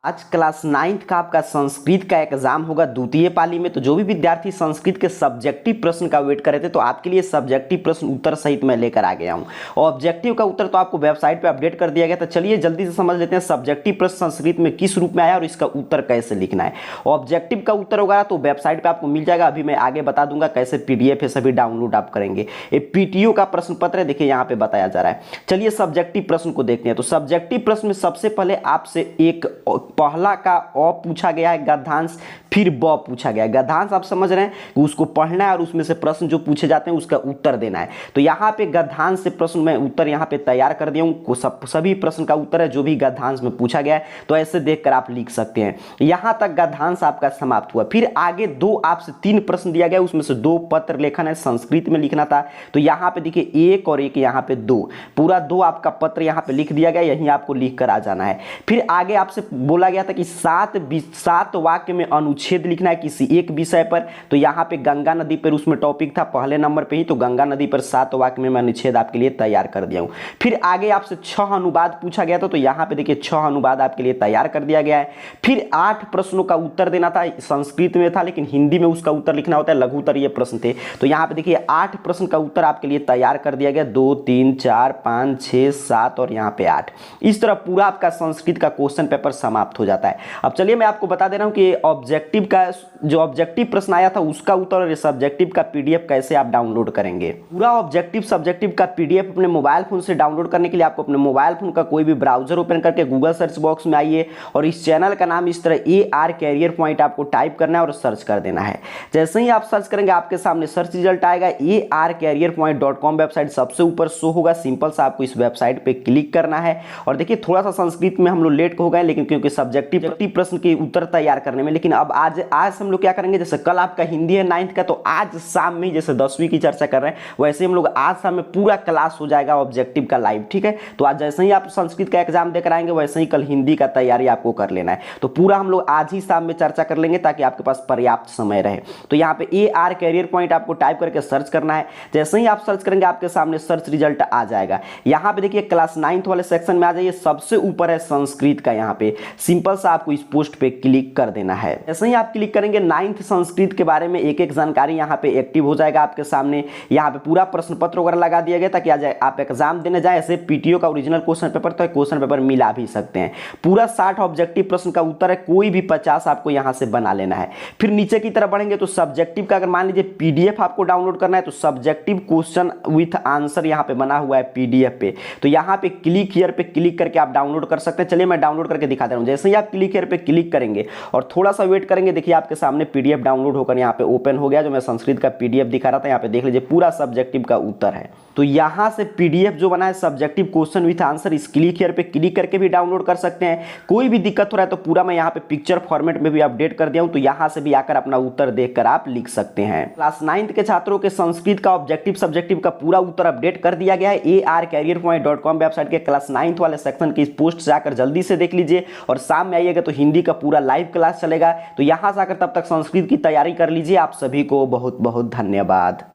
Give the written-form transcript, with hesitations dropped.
आज class 9th का आपका संस्कृत का एग्जाम होगा द्वितीय पाली में। तो जो भी विद्यार्थी संस्कृत के सब्जेक्टिव प्रश्न का वेट कर रहे थे तो आपके लिए सब्जेक्टिव प्रश्न उत्तर सहित मैं लेकर आ गया हूं। और ऑब्जेक्टिव का उत्तर तो आपको वेबसाइट पे अपडेट कर दिया गया। तो चलिए जल्दी से समझ लेते हैं सब्जेक्टिव प्रश्न संस्कृत में किस रूप में आया और इसका उत्तर कैसे लिखना है। ऑब्जेक्टिव का उत्तर होगा तो वेबसाइट पर आपको मिल जाएगा। अभी मैं आगे बता दूंगा कैसे PDF है, सभी डाउनलोड आप करेंगे। ये PTO का प्रश्न पत्र है, देखिए यहाँ पे बताया जा रहा है। चलिए सब्जेक्टिव प्रश्न को देखते हैं। तो सब्जेक्टिव प्रश्न में सबसे पहले आपसे एक पहला का अ पूछा गया है गद्यांश, फिर ब पूछा गया है। गद्यांश आप समझ रहे हैं कि उसको पढ़ना है और उसमें से प्रश्न जो पूछे जाते हैं उसका उत्तर देना है। तो यहाँ पे गद्यांश से प्रश्न मैं उत्तर यहाँ पे तैयार कर दिया हूँ। सभी प्रश्न का उत्तर है जो भी गद्यांश में पूछा गया है। तो ऐसे देखकर आप लिख सकते हैं। यहाँ तक गद्यांश आपका समाप्त हुआ। फिर आगे दो आपसे 3 प्रश्न दिया गया, उसमें से 2 पत्र लेखन है, संस्कृत में लिखना था। तो यहाँ पे देखिए 1 और 1 यहाँ पे 2, पूरा 2 आपका पत्र यहाँ पे लिख दिया गया, यहीं आपको लिख कर आ जाना है। फिर आगे आपसे बोला गया था कि 7 वाक्य में अनुच्छेद लिखना है किसी एक विषय पर। तो यहाँ पे गंगा नदी पर उसमें टॉपिक था पहले नंबर पे ही। तो गंगा नदी पर 7 वाक्य में मैं अनुच्छेद आपके लिए तैयार कर दिया हूँ। फिर आगे आपसे 6 अनुवाद पूछा गया था। तो यहाँ पे देखिए 6 अनुवाद आपके लिए तैयार कर दिया गया है। फिर 8 प्रश्नों का उत्तर देना था, संस्कृत में था लेकिन हिंदी में उसका उत्तर लिखना होता है, लघु उत्तरीय प्रश्न थे। तो यहाँ पे देखिए 8 प्रश्न का उत्तर आपके लिए तैयार कर दिया गया, 2 3 4 5 6 7 और यहाँ पे 8। इस तरह पूरा आपका संस्कृत का क्वेश्चन पेपर समाप्त हो जाता है। अब चलिए मैं आपको बता दे रहा हूं कि ऑब्जेक्टिव का जो ऑब्जेक्टिव प्रश्न आया था उसका उत्तर और सब्जेक्टिव का PDF कैसे आप डाउनलोड करेंगे। पूरा ऑब्जेक्टिव सब्जेक्टिव का PDF अपने मोबाइल फोन से डाउनलोड करने के लिए आपको अपने मोबाइल फोन का कोई भी ब्राउजर ओपन करके गूगल सर्च बॉक्स में आइए और इस चैनल का नाम इस तरह AR कैरियर पॉइंट आपको टाइप करना है और सर्च कर देना है। जैसे ही आप सर्च करेंगे आपके सामने सर्च रिजल्ट आएगा। arcareerpoint.com वेबसाइट सबसे ऊपर शो होगा। सिंपल सा आपको इस वेबसाइट पे क्लिक करना है। और देखिए थोड़ा सा संस्कृत में हम लोग लेट हो गए, लेकिन क्योंकि सब्जेक्टिव प्रश्न के उत्तर तैयार करने में। लेकिन अब आज हम लोग क्या करेंगे, जैसे कल आपका हिंदी है 9th का, तो आज शाम में जैसे 10वीं की चर्चा कर रहे हैं वैसे हम लोग आज शाम में पूरा क्लास हो जाएगा ऑब्जेक्टिव का लाइव। ठीक है, तो आज जैसे ही आप संस्कृत का एग्जाम देकर आएंगे वैसे ही कल हिंदी का तैयारी आपको कर लेना है। तो पूरा हम लोग आज ही शाम में चर्चा कर लेंगे ताकि आपके पास पर्याप्त समय रहे। तो यहाँ पे AR कैरियर पॉइंट आपको टाइप करके सर्च करना है। जैसे ही आप सर्च करेंगे आपके सामने सर्च रिजल्ट आ जाएगा। यहाँ पे देखिए क्लास 9th वाले सेक्शन में आ जाइए, सबसे ऊपर है संस्कृत का। यहाँ पे सिंपल सा आपको इस पोस्ट पे क्लिक कर देना है। जैसे ही आप क्लिक करेंगे 9th संस्कृत के बारे में एक एक जानकारी यहाँ पे एक्टिव हो जाएगा आपके सामने। यहाँ पे पूरा प्रश्न पत्र वगैरह लगा दिया गया ताकि आज आप एग्जाम देने जाए ऐसे PTO का ओरिजिनल क्वेश्चन पेपर, तो क्वेश्चन पेपर मिला भी सकते हैं। पूरा 60 ऑब्जेक्टिव प्रश्न का उत्तर है, कोई भी 50 आपको यहाँ से बना लेना है। फिर नीचे की तरफ बढ़ेंगे तो सब्जेक्टिव का अगर मान लीजिए PDF आपको डाउनलोड करना है तो सब्जेक्टिव क्वेश्चन विथ आंसर यहाँ पे बना हुआ है PDF पे। तो यहाँ पे क्लिक हियर पे क्लिक करके आप डाउनलोड कर सकते हैं। चलिए मैं डाउनलोड करके दिखा दे रहा हूँ। जैसे ही आप क्लिक हियर पे क्लिक करेंगे और थोड़ा सा वेट करेंगे, देखिए आपके सामने PDF डाउनलोड होकर यहाँ पे ओपन हो गया। जो मैं संस्कृत का PDF दिखा रहा था, यहाँ पे देख लीजिए पूरा सब्जेक्टिव का उत्तर है। तो यहाँ से PDF जो बना है सब्जेक्टिव क्वेश्चन विथ आंसर, इस क्लिक हियर पे क्लिक करके भी डाउनलोड कर सकते हैं। कोई भी दिक्कत हो रहा है तो पूरा मैं यहाँ पे पिक्चर फॉर्मेट में भी अपडेट कर दिया हूँ, तो यहाँ से भी आकर अपना उत्तर देखकर आप लिख सकते हैं। क्लास 9th के छात्रों के संस्कृत का ऑब्जेक्टिव सब्जेक्टिव का पूरा उत्तर अपडेट कर दिया गया है। arcareerpoint.com वेबसाइट के क्लास 9th वाले सेक्शन की इस पोस्ट से आकर जल्दी से देख लीजिए। और शाम में आइएगा तो हिंदी का पूरा लाइव क्लास चलेगा। तो यहाँ से आकर तब तक संस्कृत की तैयारी कर लीजिए। आप सभी को बहुत बहुत धन्यवाद।